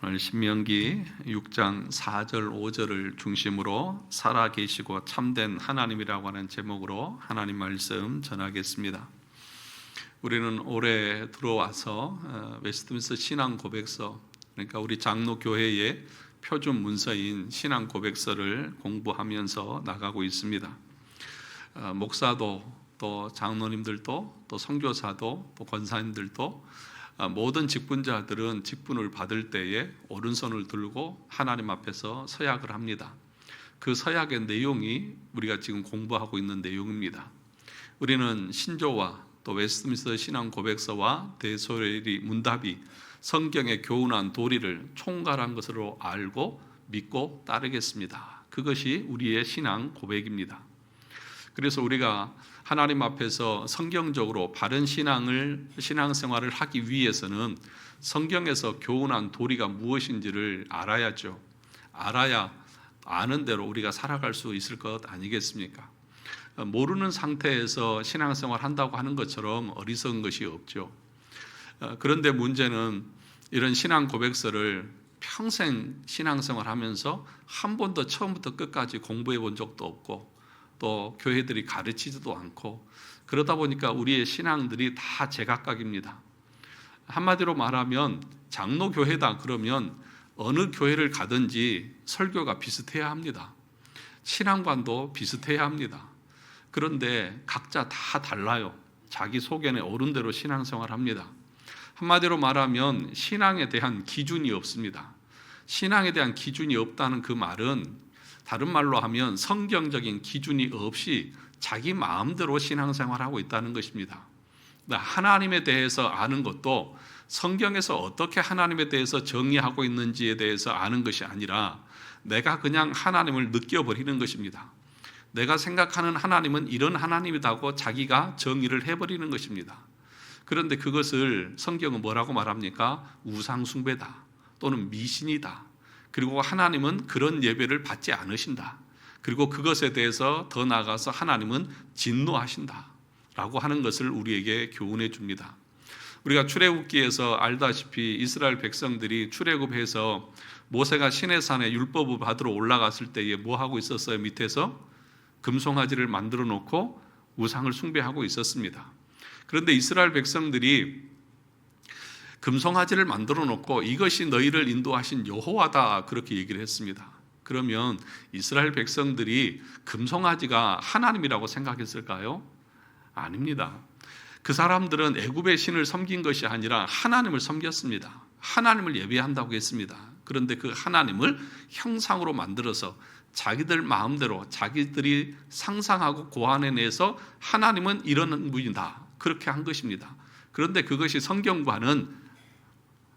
오늘 신명기 6장 4절 5절을 중심으로 살아계시고 참된 하나님이라고 하는 제목으로 하나님 말씀 전하겠습니다. 우리는 올해 들어와서 웨스트민스터 신앙 고백서, 그러니까 우리 장로 교회의 표준 문서인 신앙 고백서를 공부하면서 나가고 있습니다. 목사도 또 장로님들도 또 선교사도 또 권사님들도 모든 직분자들은 직분을 받을 때에 오른손을 들고 하나님 앞에서 서약을 합니다. 그 서약의 내용이 우리가 지금 공부하고 있는 내용입니다. 우리는 신조와 또 웨스트민스터 신앙 고백서와 대소레리 문답이 성경의 교훈한 도리를 총괄한 것으로 알고 믿고 따르겠습니다. 그것이 우리의 신앙 고백입니다. 그래서 우리가 하나님 앞에서 성경적으로 바른 신앙생활을 하기 위해서는 성경에서 교훈한 도리가 무엇인지를 알아야죠. 알아야 아는 대로 우리가 살아갈 수 있을 것 아니겠습니까? 모르는 상태에서 신앙생활 한다고 하는 것처럼 어리석은 것이 없죠. 그런데 문제는 이런 신앙 고백서를 평생 신앙생활 하면서 한 번도 처음부터 끝까지 공부해 본 적도 없고 또 교회들이 가르치지도 않고 그러다 보니까 우리의 신앙들이 다 제각각입니다. 한마디로 말하면 장로교회다 그러면 어느 교회를 가든지 설교가 비슷해야 합니다. 신앙관도 비슷해야 합니다. 그런데 각자 다 달라요. 자기 속견에 오른 대로 신앙생활합니다. 한마디로 말하면 신앙에 대한 기준이 없습니다. 신앙에 대한 기준이 없다는 그 말은 다른 말로 하면 성경적인 기준이 없이 자기 마음대로 신앙생활하고 있다는 것입니다. 하나님에 대해서 아는 것도 성경에서 어떻게 하나님에 대해서 정의하고 있는지에 대해서 아는 것이 아니라 내가 그냥 하나님을 느껴버리는 것입니다. 내가 생각하는 하나님은 이런 하나님이라고 자기가 정의를 해버리는 것입니다. 그런데 그것을 성경은 뭐라고 말합니까? 우상숭배다 또는 미신이다. 그리고 하나님은 그런 예배를 받지 않으신다. 그리고 그것에 대해서 더 나아가서 하나님은 진노하신다 라고 하는 것을 우리에게 교훈해 줍니다. 우리가 출애굽기에서 알다시피 이스라엘 백성들이 출애굽해서 모세가 시내산에 율법을 받으러 올라갔을 때에 뭐 하고 있었어요? 밑에서 금송아지를 만들어 놓고 우상을 숭배하고 있었습니다. 그런데 이스라엘 백성들이 금송아지를 만들어 놓고 이것이 너희를 인도하신 여호와다 그렇게 얘기를 했습니다. 그러면 이스라엘 백성들이 금송아지가 하나님이라고 생각했을까요? 아닙니다. 그 사람들은 애굽의 신을 섬긴 것이 아니라 하나님을 섬겼습니다. 하나님을 예배한다고 했습니다. 그런데 그 하나님을 형상으로 만들어서 자기들 마음대로 자기들이 상상하고 고안해내서 하나님은 이런 분이다 그렇게 한 것입니다. 그런데 그것이 성경과는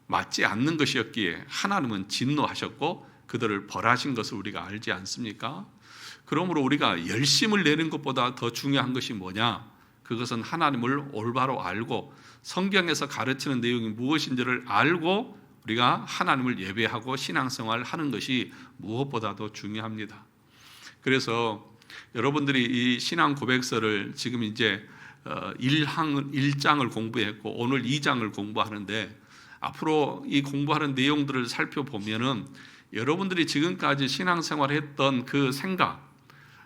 맞지 않는 것이었기에 하나님은 진노하셨고 그들을 벌하신 것을 우리가 알지 않습니까? 그러므로 우리가 열심을 내는 것보다 더 중요한 것이 뭐냐? 그것은 하나님을 올바로 알고 성경에서 가르치는 내용이 무엇인지를 알고 우리가 하나님을 예배하고 신앙생활을 하는 것이 무엇보다도 중요합니다. 그래서 여러분들이 이 신앙 고백서를 지금 이제 1장을 공부했고 오늘 2장을 공부하는데 앞으로 이 공부하는 내용들을 살펴보면은 여러분들이 지금까지 신앙생활했던 그 생각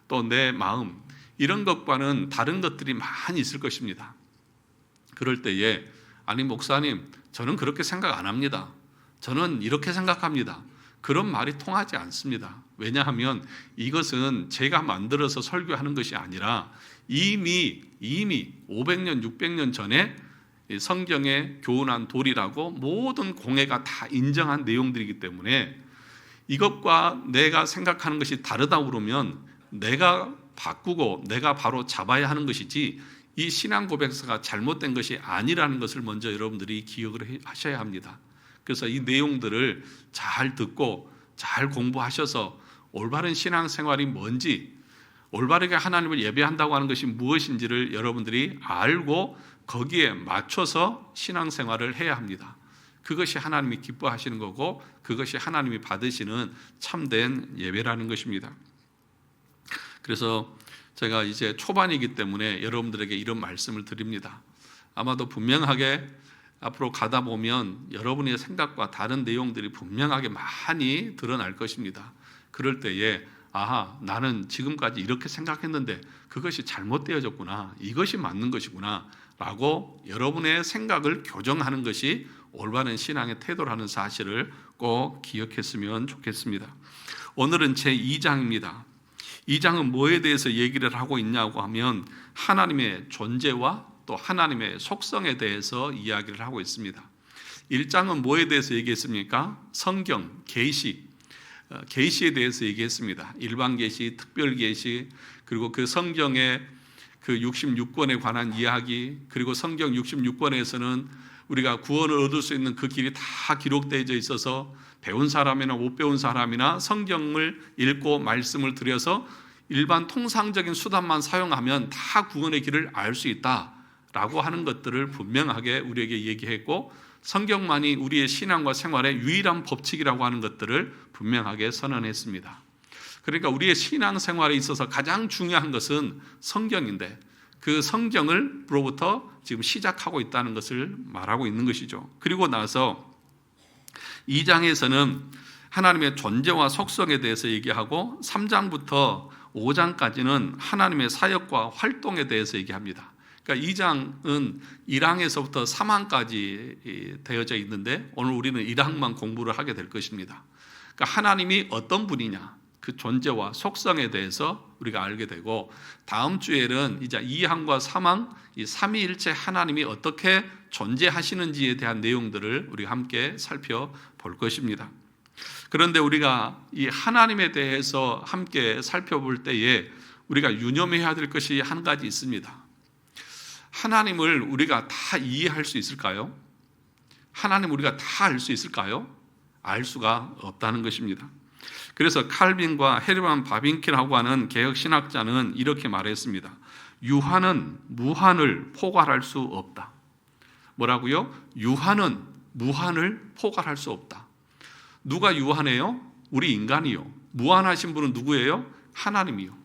또 내 마음 이런 것과는 다른 것들이 많이 있을 것입니다. 그럴 때에 아니 목사님 저는 그렇게 생각 안 합니다. 저는 이렇게 생각합니다. 그런 말이 통하지 않습니다. 왜냐하면 이것은 제가 만들어서 설교하는 것이 아니라 이미 500년 600년 전에 성경의 교훈한 도리라고 모든 공회가 다 인정한 내용들이기 때문에 이것과 내가 생각하는 것이 다르다고 그러면 내가 바꾸고 내가 바로 잡아야 하는 것이지 이 신앙 고백서가 잘못된 것이 아니라는 것을 먼저 여러분들이 기억을 하셔야 합니다. 그래서 이 내용들을 잘 듣고 잘 공부하셔서 올바른 신앙생활이 뭔지 올바르게 하나님을 예배한다고 하는 것이 무엇인지를 여러분들이 알고 거기에 맞춰서 신앙생활을 해야 합니다. 그것이 하나님이 기뻐하시는 거고 그것이 하나님이 받으시는 참된 예배라는 것입니다. 그래서 제가 이제 초반이기 때문에 여러분들에게 이런 말씀을 드립니다. 아마도 분명하게 앞으로 가다 보면 여러분의 생각과 다른 내용들이 분명하게 많이 드러날 것입니다. 그럴 때에 아하, 나는 지금까지 이렇게 생각했는데 그것이 잘못되어졌구나, 이것이 맞는 것이구나 라고 여러분의 생각을 교정하는 것이 올바른 신앙의 태도라는 사실을 꼭 기억했으면 좋겠습니다. 오늘은 제2장입니다. 2장은 뭐에 대해서 얘기를 하고 있냐고 하면 하나님의 존재와 또 하나님의 속성에 대해서 이야기를 하고 있습니다. 1장은 뭐에 대해서 얘기했습니까? 성경, 계시, 계시에 대해서 얘기했습니다. 일반 계시, 특별 계시, 그리고 그 성경의 그 66권에 관한 이야기, 그리고 성경 66권에서는 우리가 구원을 얻을 수 있는 그 길이 다 기록되어 있어서 배운 사람이나 못 배운 사람이나 성경을 읽고 말씀을 들여서 일반 통상적인 수단만 사용하면 다 구원의 길을 알 수 있다라고 하는 것들을 분명하게 우리에게 얘기했고, 성경만이 우리의 신앙과 생활의 유일한 법칙이라고 하는 것들을 분명하게 선언했습니다. 그러니까 우리의 신앙 생활에 있어서 가장 중요한 것은 성경인데 그 성경으로부터 지금 시작하고 있다는 것을 말하고 있는 것이죠. 그리고 나서 2장에서는 하나님의 존재와 속성에 대해서 얘기하고 3장부터 5장까지는 하나님의 사역과 활동에 대해서 얘기합니다. 그러니까 2장은 1항에서부터 3항까지 되어져 있는데 오늘 우리는 1항만 공부를 하게 될 것입니다. 그러니까 하나님이 어떤 분이냐, 그 존재와 속성에 대해서 우리가 알게 되고, 다음 주에는 이제 2항과 3항, 이 삼위일체 하나님이 어떻게 존재하시는지에 대한 내용들을 우리가 함께 살펴볼 것입니다. 그런데 우리가 이 하나님에 대해서 함께 살펴볼 때에 우리가 유념해야 될 것이 한 가지 있습니다. 하나님을 우리가 다 이해할 수 있을까요? 하나님 우리가 다 알 수 있을까요? 알 수가 없다는 것입니다. 그래서 칼빈과 헤르만 바빙키라고 하는 개혁신학자는 이렇게 말했습니다. 유한은 무한을 포괄할 수 없다. 뭐라고요? 유한은 무한을 포괄할 수 없다. 누가 유한해요? 우리 인간이요. 무한하신 분은 누구예요? 하나님이요.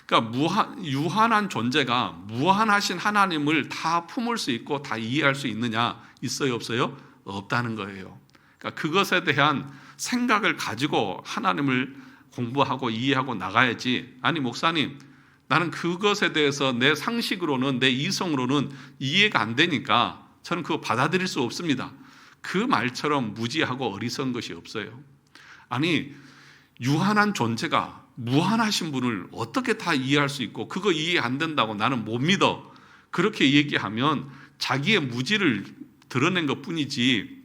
그러니까 유한한 존재가 무한하신 하나님을 다 품을 수 있고 다 이해할 수 있느냐? 있어요, 없어요? 없다는 거예요. 그러니까 그것에 대한 생각을 가지고 하나님을 공부하고 이해하고 나가야지, 아니 목사님 나는 그것에 대해서 내 상식으로는, 내 이성으로는 이해가 안 되니까 저는 그거 받아들일 수 없습니다, 그 말처럼 무지하고 어리석은 것이 없어요. 아니 유한한 존재가 무한하신 분을 어떻게 다 이해할 수 있고 그거 이해 안 된다고 나는 못 믿어, 그렇게 얘기하면 자기의 무지를 드러낸 것뿐이지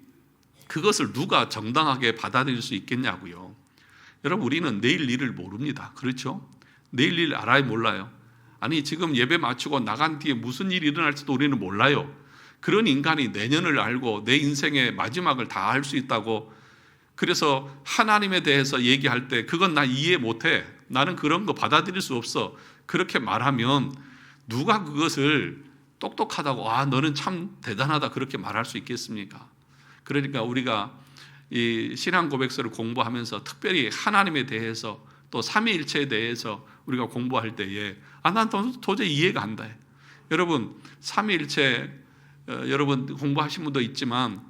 그것을 누가 정당하게 받아들일 수 있겠냐고요. 여러분 우리는 내일 일을 모릅니다. 그렇죠? 내일 일 알아요, 몰라요? 아니 지금 예배 마치고 나간 뒤에 무슨 일이 일어날지도 우리는 몰라요. 그런 인간이 내년을 알고 내 인생의 마지막을 다 알 수 있다고, 그래서 하나님에 대해서 얘기할 때 그건 나 이해 못해, 나는 그런 거 받아들일 수 없어, 그렇게 말하면 누가 그것을 똑똑하다고 너는 참 대단하다 그렇게 말할 수 있겠습니까? 그러니까 우리가 이 신앙 고백서를 공부하면서 특별히 하나님에 대해서 또 삼위일체에 대해서 우리가 공부할 때에 난 도저히 이해가 안 돼. 여러분 삼위일체 여러분 공부하신 분도 있지만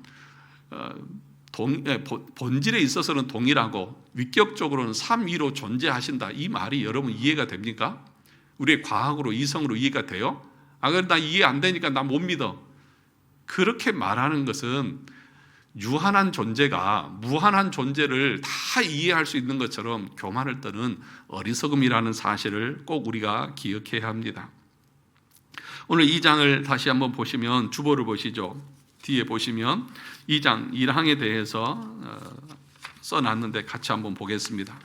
본질에 있어서는 동일하고 위격적으로는 삼위로 존재하신다, 이 말이 여러분 이해가 됩니까? 우리의 과학으로 이성으로 이해가 돼요? 그래 나 이해 안 되니까 나 못 믿어, 그렇게 말하는 것은 유한한 존재가 무한한 존재를 다 이해할 수 있는 것처럼 교만을 떠는 어리석음이라는 사실을 꼭 우리가 기억해야 합니다. 오늘 2장을 다시 한번 보시면 주보를 보시죠. 뒤에 보시면 2장 1항에 대해서 써놨는데 같이 한번 보겠습니다.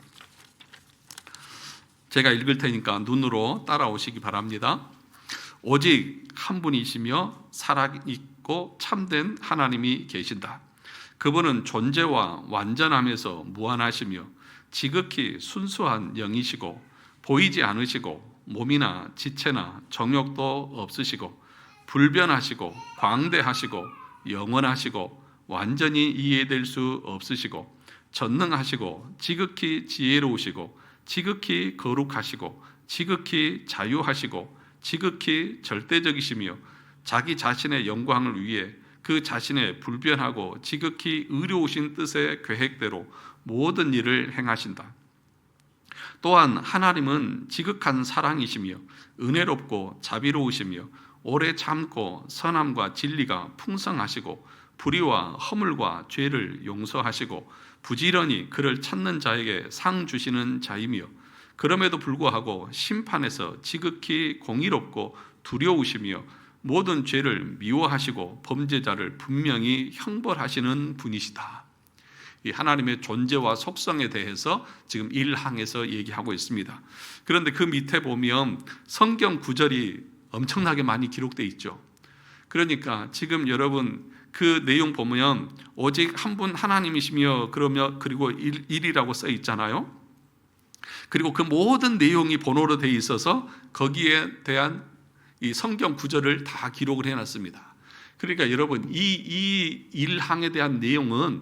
제가 읽을 테니까 눈으로 따라오시기 바랍니다. 오직 한 분이시며 살아있고 참된 하나님이 계신다. 그분은 존재와 완전함에서 무한하시며 지극히 순수한 영이시고 보이지 않으시고 몸이나 지체나 정욕도 없으시고 불변하시고 광대하시고 영원하시고 완전히 이해될 수 없으시고 전능하시고 지극히 지혜로우시고 지극히 거룩하시고 지극히 자유하시고 지극히 절대적이시며 자기 자신의 영광을 위해 그 그 자신의 불변하고 지극히 의로우신 뜻의 계획대로 모든 일을 행하신다. 또한 하나님은 지극한 사랑이시며 은혜롭고 자비로우시며 오래 참고 선함과 진리가 풍성하시고 불의와 허물과 죄를 용서하시고 부지런히 그를 찾는 자에게 상 주시는 자이며 그럼에도 불구하고 심판에서 지극히 공의롭고 두려우시며 모든 죄를 미워하시고 범죄자를 분명히 형벌하시는 분이시다. 이 하나님의 존재와 속성에 대해서 지금 1항에서 얘기하고 있습니다. 그런데 그 밑에 보면 성경 구절이 엄청나게 많이 기록되어 있죠. 그러니까 지금 여러분 그 내용 보면 오직 한 분 하나님이시며 그리고 일이라고 써 있잖아요. 그리고 그 모든 내용이 번호로 되어 있어서 거기에 대한 이 성경 구절을 다 기록을 해놨습니다. 그러니까 여러분 이 1항에 대한 내용은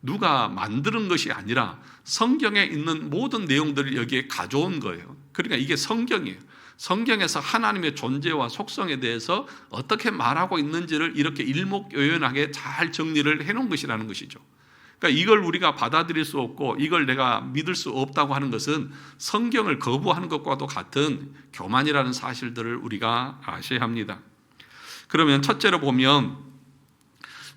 누가 만드는 것이 아니라 성경에 있는 모든 내용들을 여기에 가져온 거예요. 그러니까 이게 성경이에요. 성경에서 하나님의 존재와 속성에 대해서 어떻게 말하고 있는지를 이렇게 일목요연하게 잘 정리를 해놓은 것이라는 것이죠. 그러니까 이걸 우리가 받아들일 수 없고 이걸 내가 믿을 수 없다고 하는 것은 성경을 거부하는 것과도 같은 교만이라는 사실들을 우리가 아셔야 합니다. 그러면 첫째로 보면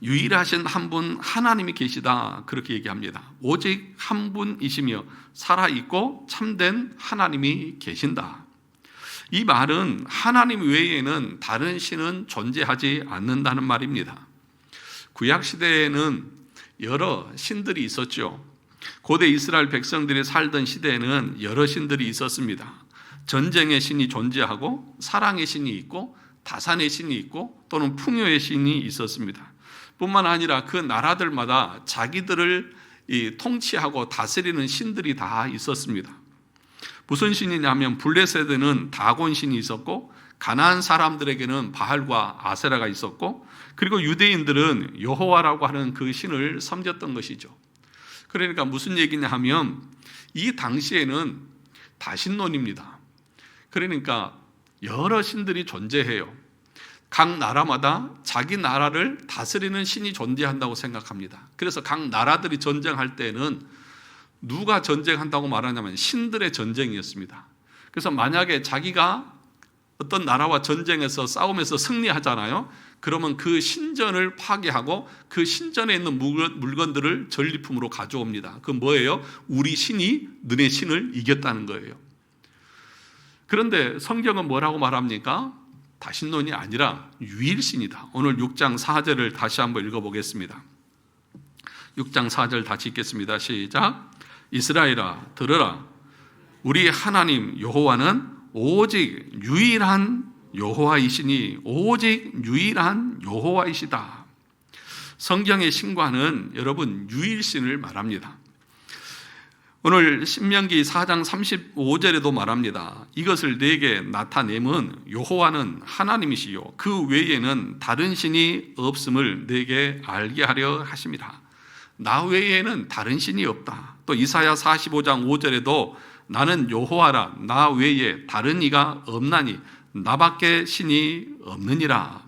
유일하신 한 분 하나님이 계시다 그렇게 얘기합니다. 오직 한 분이시며 살아있고 참된 하나님이 계신다. 이 말은 하나님 외에는 다른 신은 존재하지 않는다는 말입니다. 구약시대에는 여러 신들이 있었죠. 고대 이스라엘 백성들이 살던 시대에는 여러 신들이 있었습니다. 전쟁의 신이 존재하고 사랑의 신이 있고 다산의 신이 있고 또는 풍요의 신이 있었습니다. 뿐만 아니라 그 나라들마다 자기들을 통치하고 다스리는 신들이 다 있었습니다. 무슨 신이냐면 블레셋에는 다곤 신이 있었고 가나안 사람들에게는 바알과 아세라가 있었고 그리고 유대인들은 여호와라고 하는 그 신을 섬겼던 것이죠. 그러니까 무슨 얘기냐 하면 이 당시에는 다신론입니다. 그러니까 여러 신들이 존재해요. 각 나라마다 자기 나라를 다스리는 신이 존재한다고 생각합니다. 그래서 각 나라들이 전쟁할 때는 누가 전쟁한다고 말하냐면 신들의 전쟁이었습니다. 그래서 만약에 자기가 어떤 나라와 전쟁에서 싸움에서 승리하잖아요. 그러면 그 신전을 파괴하고 그 신전에 있는 물건들을 전리품으로 가져옵니다. 그건 뭐예요? 우리 신이 너네 신을 이겼다는 거예요. 그런데 성경은 뭐라고 말합니까? 다신론이 아니라 유일신이다. 오늘 6장 4절을 다시 한번 읽어보겠습니다. 6장 4절 다시 읽겠습니다. 시작. 이스라엘아 들으라. 우리 하나님 여호와는 오직 유일한 여호와이시니 오직 유일한 여호와이시다. 성경의 신과는 여러분 유일신을 말합니다. 오늘 신명기 4장 35절에도 말합니다. 이것을 내게 나타내면 여호와는 하나님이시요 그 외에는 다른 신이 없음을 내게 알게 하려 하심이라. 나 외에는 다른 신이 없다. 또 이사야 45장 5절에도 나는 여호와라 나 외에 다른 이가 없나니 나밖에 신이 없느니라.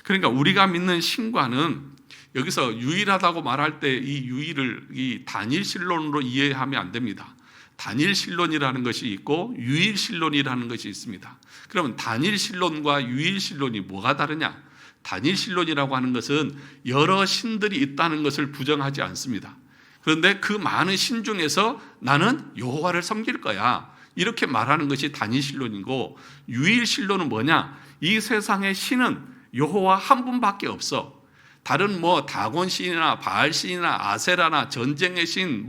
그러니까 우리가 믿는 신과는 여기서 유일하다고 말할 때 이 유일을 이 단일신론으로 이해하면 안 됩니다. 단일신론이라는 것이 있고 유일신론이라는 것이 있습니다. 그러면 단일신론과 유일신론이 뭐가 다르냐? 단일신론이라고 하는 것은 여러 신들이 있다는 것을 부정하지 않습니다. 그런데 그 많은 신 중에서 나는 여호와를 섬길 거야 이렇게 말하는 것이 단일신론이고, 유일신론은 뭐냐? 이 세상의 신은 여호와 한 분밖에 없어. 다른 다곤 신이나 바알 신이나 아세라나 전쟁의 신,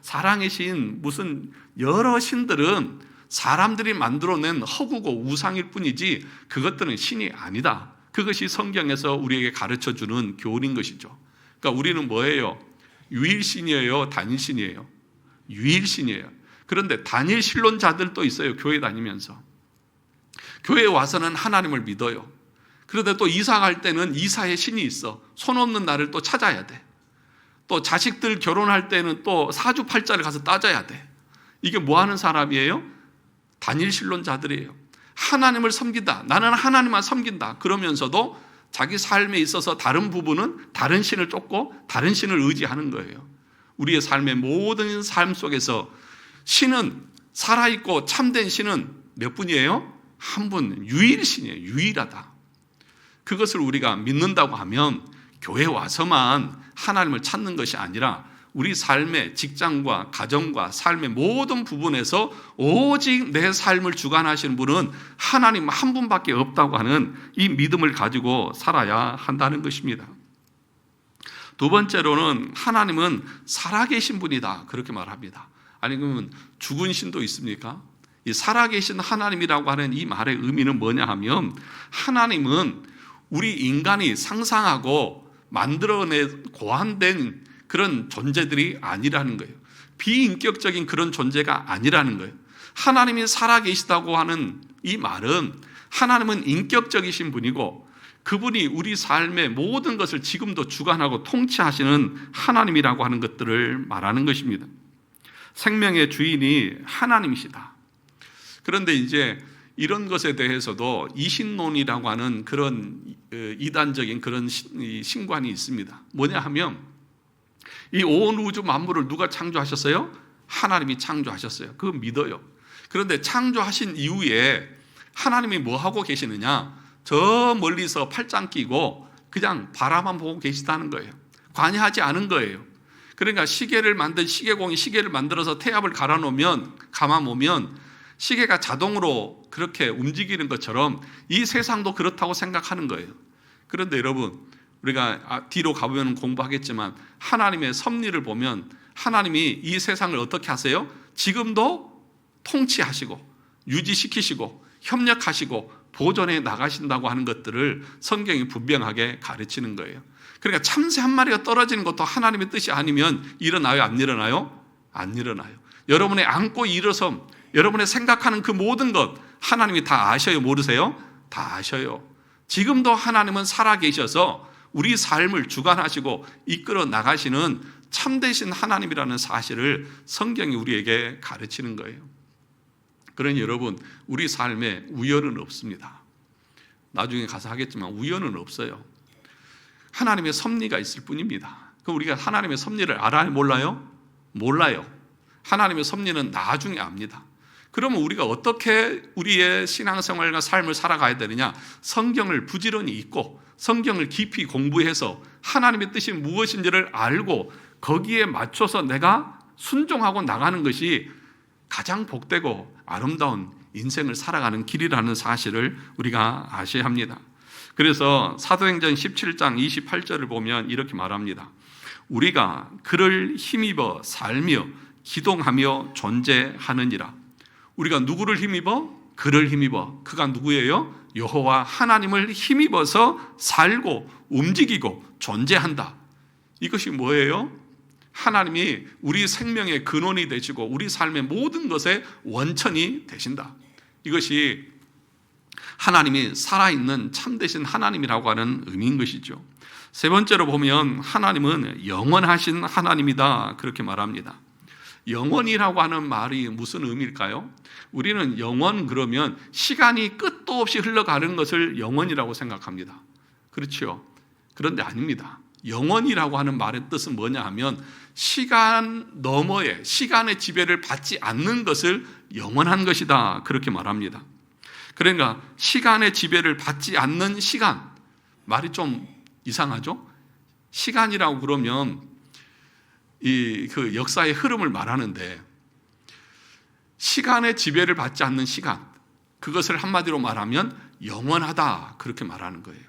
사랑의 신, 무슨 여러 신들은 사람들이 만들어낸 허구고 우상일 뿐이지 그것들은 신이 아니다. 그것이 성경에서 우리에게 가르쳐주는 교훈인 것이죠. 그러니까 우리는 뭐예요? 유일신이에요? 단일신이에요? 유일신이에요. 그런데 단일신론자들도 있어요. 교회 다니면서. 교회에 와서는 하나님을 믿어요. 그런데 또 이사 갈 때는 이사의 신이 있어. 손 없는 나를 또 찾아야 돼. 또 자식들 결혼할 때는 또 사주팔자를 가서 따져야 돼. 이게 뭐 하는 사람이에요? 단일신론자들이에요. 하나님을 섬긴다. 나는 하나님만 섬긴다. 그러면서도 자기 삶에 있어서 다른 부분은 다른 신을 쫓고 다른 신을 의지하는 거예요. 우리의 삶의 모든 삶 속에서 신은 살아있고 참된 신은 몇 분이에요? 한 분, 유일신이에요. 유일하다. 그것을 우리가 믿는다고 하면 교회 와서만 하나님을 찾는 것이 아니라 우리 삶의 직장과 가정과 삶의 모든 부분에서 오직 내 삶을 주관하시는 분은 하나님 한 분밖에 없다고 하는 이 믿음을 가지고 살아야 한다는 것입니다. 두 번째로는 하나님은 살아계신 분이다 그렇게 말합니다. 아니 그러면 죽은 신도 있습니까? 이 살아계신 하나님이라고 하는 이 말의 의미는 뭐냐 하면 하나님은 우리 인간이 상상하고 만들어낸 고안된 그런 존재들이 아니라는 거예요. 비인격적인 그런 존재가 아니라는 거예요. 하나님이 살아계시다고 하는 이 말은 하나님은 인격적이신 분이고 그분이 우리 삶의 모든 것을 지금도 주관하고 통치하시는 하나님이라고 하는 것들을 말하는 것입니다. 생명의 주인이 하나님이시다. 그런데 이제 이런 것에 대해서도 이신론이라고 하는 그런 이단적인 그런 신관이 있습니다. 뭐냐 하면 이 온 우주 만물을 누가 창조하셨어요? 하나님이 창조하셨어요. 그거 믿어요. 그런데 창조하신 이후에 하나님이 뭐 하고 계시느냐? 저 멀리서 팔짱 끼고 그냥 바라만 보고 계시다는 거예요. 관여하지 않은 거예요. 그러니까 시계를 만든 시계공이 시계를 만들어서 태압을 감아놓으면 시계가 자동으로 그렇게 움직이는 것처럼 이 세상도 그렇다고 생각하는 거예요. 그런데 여러분, 우리가 뒤로 가보면 공부하겠지만 하나님의 섭리를 보면 하나님이 이 세상을 어떻게 하세요? 지금도 통치하시고 유지시키시고 협력하시고 보존해 나가신다고 하는 것들을 성경이 분명하게 가르치는 거예요. 그러니까 참새 한 마리가 떨어지는 것도 하나님의 뜻이 아니면 일어나요? 안 일어나요? 안 일어나요. 여러분의 안고 일어섬, 여러분의 생각하는 그 모든 것 하나님이 다 아셔요? 모르세요? 다 아셔요. 지금도 하나님은 살아계셔서 우리 삶을 주관하시고 이끌어 나가시는 참되신 하나님이라는 사실을 성경이 우리에게 가르치는 거예요. 그러니 여러분, 우리 삶에 우연은 없습니다. 나중에 가서 하겠지만 우연은 없어요. 하나님의 섭리가 있을 뿐입니다. 그럼 우리가 하나님의 섭리를 알아요? 몰라요? 몰라요. 하나님의 섭리는 나중에 압니다. 그러면 우리가 어떻게 우리의 신앙생활과 삶을 살아가야 되느냐? 성경을 부지런히 읽고 성경을 깊이 공부해서 하나님의 뜻이 무엇인지를 알고 거기에 맞춰서 내가 순종하고 나가는 것이 가장 복되고 아름다운 인생을 살아가는 길이라는 사실을 우리가 아셔야 합니다. 그래서 사도행전 17장 28절을 보면 이렇게 말합니다. 우리가 그를 힘입어 살며 기동하며 존재하느니라. 우리가 누구를 힘입어? 그를 힘입어. 그가 누구예요? 여호와 하나님을 힘입어서 살고 움직이고 존재한다. 이것이 뭐예요? 하나님이 우리 생명의 근원이 되시고 우리 삶의 모든 것의 원천이 되신다. 이것이 하나님이 살아있는 참되신 하나님이라고 하는 의미인 것이죠. 세 번째로 보면 하나님은 영원하신 하나님이다 그렇게 말합니다. 영원이라고 하는 말이 무슨 의미일까요? 우리는 영원 그러면 시간이 끝도 없이 흘러가는 것을 영원이라고 생각합니다. 그렇죠? 그런데 아닙니다. 영원이라고 하는 말의 뜻은 뭐냐 하면 시간 너머에 시간의 지배를 받지 않는 것을 영원한 것이다 그렇게 말합니다. 그러니까 시간의 지배를 받지 않는 시간, 말이 좀 이상하죠? 시간이라고 그러면 그 역사의 흐름을 말하는데 시간의 지배를 받지 않는 시간, 그것을 한마디로 말하면 영원하다 그렇게 말하는 거예요.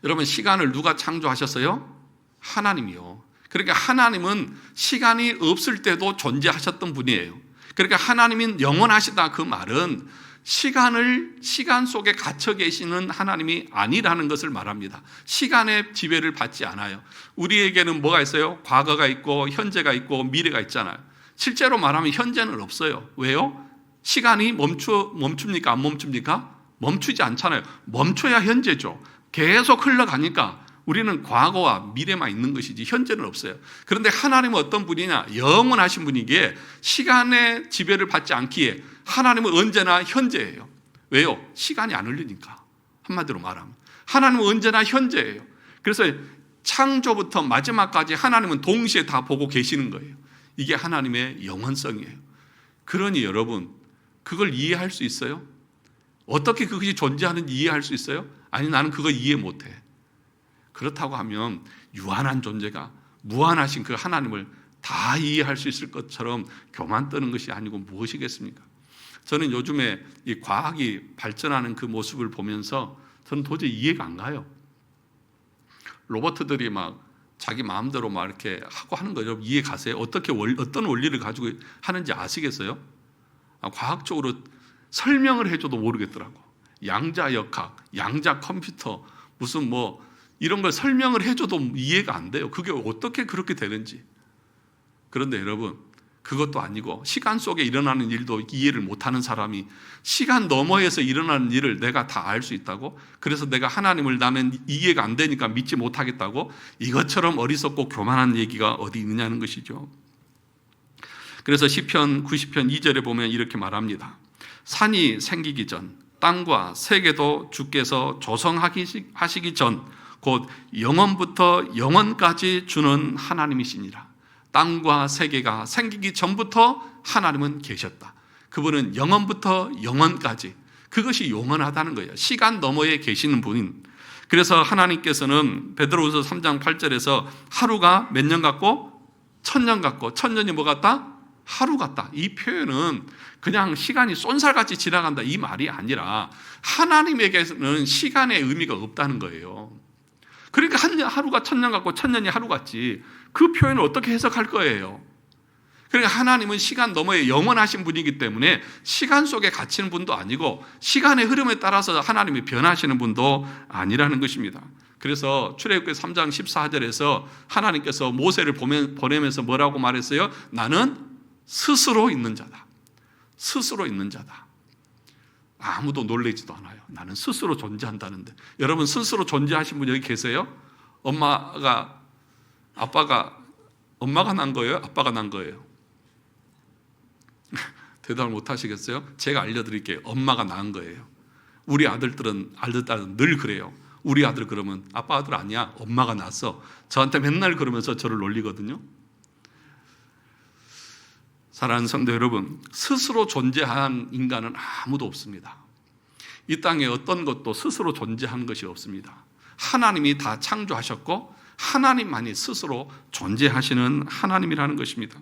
여러분, 시간을 누가 창조하셨어요? 하나님이요. 그러니까 하나님은 시간이 없을 때도 존재하셨던 분이에요. 그러니까 하나님은 영원하시다 그 말은 시간 속에 갇혀 계시는 하나님이 아니라는 것을 말합니다. 시간의 지배를 받지 않아요. 우리에게는 뭐가 있어요? 과거가 있고 현재가 있고 미래가 있잖아요. 실제로 말하면 현재는 없어요. 왜요? 시간이 멈춥니까? 안 멈춥니까? 멈추지 않잖아요. 멈춰야 현재죠. 계속 흘러가니까 우리는 과거와 미래만 있는 것이지 현재는 없어요. 그런데 하나님은 어떤 분이냐? 영원하신 분이기에 시간의 지배를 받지 않기에 하나님은 언제나 현재예요. 왜요? 시간이 안 흘리니까. 한마디로 말하면 하나님은 언제나 현재예요. 그래서 창조부터 마지막까지 하나님은 동시에 다 보고 계시는 거예요. 이게 하나님의 영원성이에요. 그러니 여러분, 그걸 이해할 수 있어요? 어떻게 그것이 존재하는지 이해할 수 있어요? 아니, 나는 그거 이해 못해. 그렇다고 하면 유한한 존재가 무한하신 그 하나님을 다 이해할 수 있을 것처럼 교만 떠는 것이 아니고 무엇이겠습니까? 저는 요즘에 이 과학이 발전하는 그 모습을 보면서 저는 도저히 이해가 안 가요. 로봇들이 막 자기 마음대로 막 이렇게 하고 하는 거 여러분 이해 가세요? 어떤 원리를 가지고 하는지 아시겠어요? 과학적으로 설명을 해줘도 모르겠더라고. 양자역학, 양자 컴퓨터, 무슨 뭐 이런 걸 설명을 해줘도 이해가 안 돼요. 그게 어떻게 그렇게 되는지. 그런데 여러분, 그것도 아니고 시간 속에 일어나는 일도 이해를 못하는 사람이 시간 너머에서 일어나는 일을 내가 다 알 수 있다고? 그래서 내가 하나님을 나는 이해가 안 되니까 믿지 못하겠다고? 이것처럼 어리석고 교만한 얘기가 어디 있느냐는 것이죠. 그래서 시편 90편 2절에 보면 이렇게 말합니다. 산이 생기기 전 땅과 세계도 주께서 조성하시기 전 곧 영원부터 영원까지 주는 하나님이시니라. 땅과 세계가 생기기 전부터 하나님은 계셨다. 그분은 영원부터 영원까지, 그것이 영원하다는 거예요. 시간 너머에 계시는 분인. 그래서 하나님께서는 베드로후서 3장 8절에서 하루가 몇 년 같고 천년 같고 천년이 뭐 같다? 하루 같다. 이 표현은 그냥 시간이 쏜살같이 지나간다 이 말이 아니라 하나님에게는 시간의 의미가 없다는 거예요. 그러니까 하루가 천년 같고 천년이 하루 같지, 그 표현을 어떻게 해석할 거예요? 그러니까 하나님은 시간 너머에 영원하신 분이기 때문에 시간 속에 갇히는 분도 아니고 시간의 흐름에 따라서 하나님이 변하시는 분도 아니라는 것입니다. 그래서 출애굽기 3장 14절에서 하나님께서 모세를 보내면서 뭐라고 말했어요? 나는 스스로 있는 자다. 스스로 있는 자다. 아무도 놀라지도 않아요. 나는 스스로 존재한다는데. 여러분, 스스로 존재하신 분 여기 계세요? 엄마가 난 거예요? 아빠가 난 거예요? 대답을 못 하시겠어요? 제가 알려드릴게요. 엄마가 낳은 거예요. 우리 아들들은 늘 그래요. 우리 아들 그러면 아빠 아들 아니야, 엄마가 낳았어. 저한테 맨날 그러면서 저를 놀리거든요. 사랑하는 성도 여러분, 스스로 존재한 인간은 아무도 없습니다. 이 땅에 어떤 것도 스스로 존재한 것이 없습니다. 하나님이 다 창조하셨고 하나님만이 스스로 존재하시는 하나님이라는 것입니다.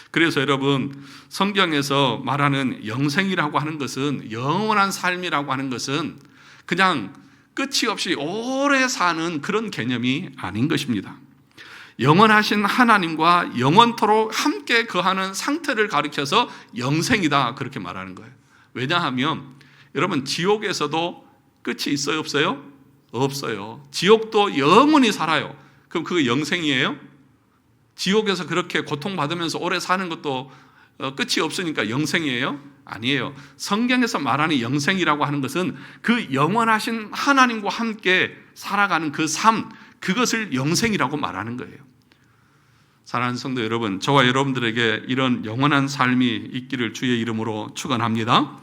그래서 여러분, 성경에서 말하는 영생이라고 하는 것은, 영원한 삶이라고 하는 것은 그냥 끝이 없이 오래 사는 그런 개념이 아닌 것입니다. 영원하신 하나님과 영원토록 함께 거하는 상태를 가리켜서 영생이다 그렇게 말하는 거예요. 왜냐하면 여러분, 지옥에서도 끝이 있어요, 없어요? 없어요. 지옥도 영원히 살아요. 그럼 그거 영생이에요? 지옥에서 그렇게 고통받으면서 오래 사는 것도 끝이 없으니까 영생이에요? 아니에요. 성경에서 말하는 영생이라고 하는 것은 그 영원하신 하나님과 함께 살아가는 그 삶, 그것을 영생이라고 말하는 거예요. 사랑하는 성도 여러분, 저와 여러분들에게 이런 영원한 삶이 있기를 주의 이름으로 축원합니다.